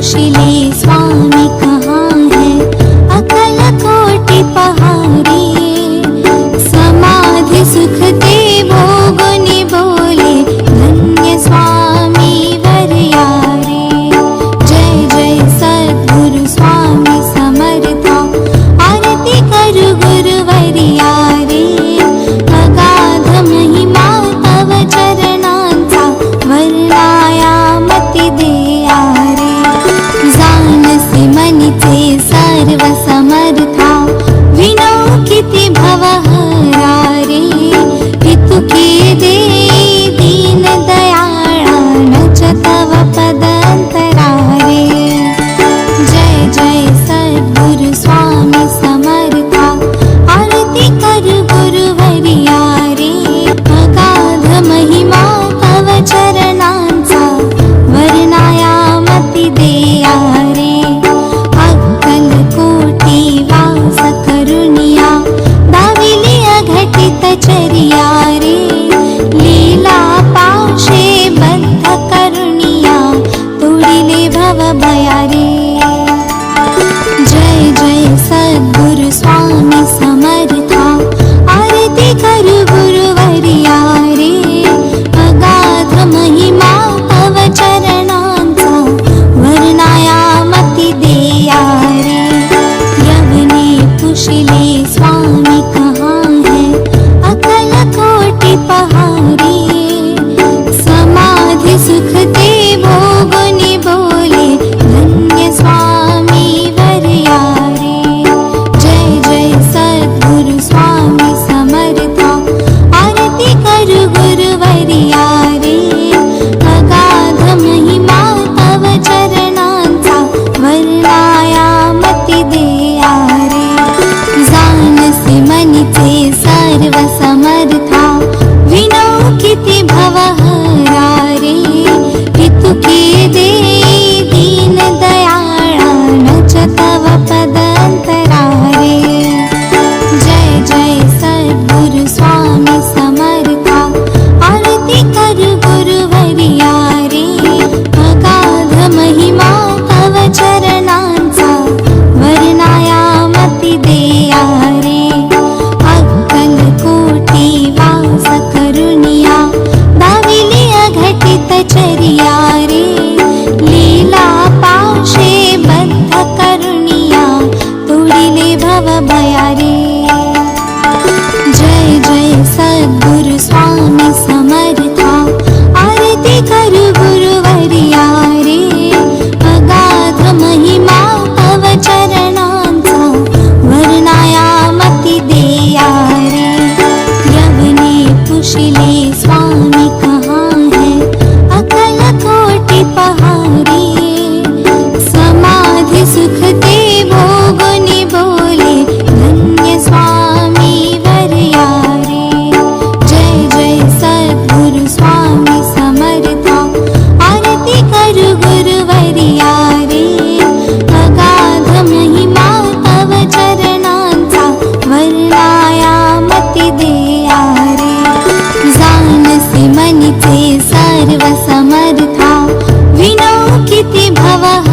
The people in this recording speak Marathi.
कुशिले स्वामी कहाँ है, अकल कोटि पहारी। समाधि सुख दे भोगुनि बोले, धन्य स्वामी वरयारे। जय जय सद्गुरु स्वामी समर्था, आरती करु गुरुवरियारे। अगाध महिमा तव चरणांचा, वर्णायामति देया रे। जानसी मनीचे सर्व समर्था, विनौ किती भवहरा रे। हितुके दे दीन दयाळा, नच तव पदंतरा रे। जय जय सद्गुरु स्वामी समर्था, आरती करु गुरुवरिया रे। अगाध महिमा तव चरणांचा, वर्णायामति देया रे। अक्कल कोटी वास करुणिया, दाविली अघटित चरिया रे। लीला पाशे बद्ध करुणिया, तोडिले भव भया रे। जय जय सद्गुरु स्वामी समर्था, आरती करु गुरुवरिया रे। अगाध महिमा तव चरणांचा, वर्णायामति देया रे। यवने कुशिले स्वामी कहाँ है, अकल कोटि पहारी। समाधि सुख दे भोगुनि बोले, धन्य स्वामी वरयारे। जय जय सद्गुरु स्वामी समर्था, आरती करु गुरुवरिया रे। अगाध महिमा तव चरणांचा, वर्णायामति देया रे। जानसी मनीचे सर्व समर्था, विनौ किती भवहरा रे। हितुके दे दीन दयाळा, नच तव पदंतरा रे। जय जय सद्गुरु स्वामी समर्था, आरती करु गुरुवरिया रे। अगाध महिमा तव चरणांचा, वर्णायामति देया रे। अक्कल कोटी वास करुणिया, दाविली अघटित चरिया रे। लीला पाशे बद्ध करुणिया, तोडिले भव भया रे। जय जय सद्गुरु स्वामी समर्था, आरती करु गुरुवरिया रे। अगाध महिमा तव चरणांचा, वर्णायामति देया रे। यवने कुशिले स्वामी कहाँ है, अकल कोटि पहारी। समाधि सुख दे भोगुनि बोले, धन्य स्वामी वरयारे। जय जय सद्गुरु स्वामी समर्था, आरती करु गुरुवरिया रे। अगाध महिमा तव चरणांचा, वर्णायामति देया रे। जानसी मनीचे सर्व समर्था, विनौ किती भवहरा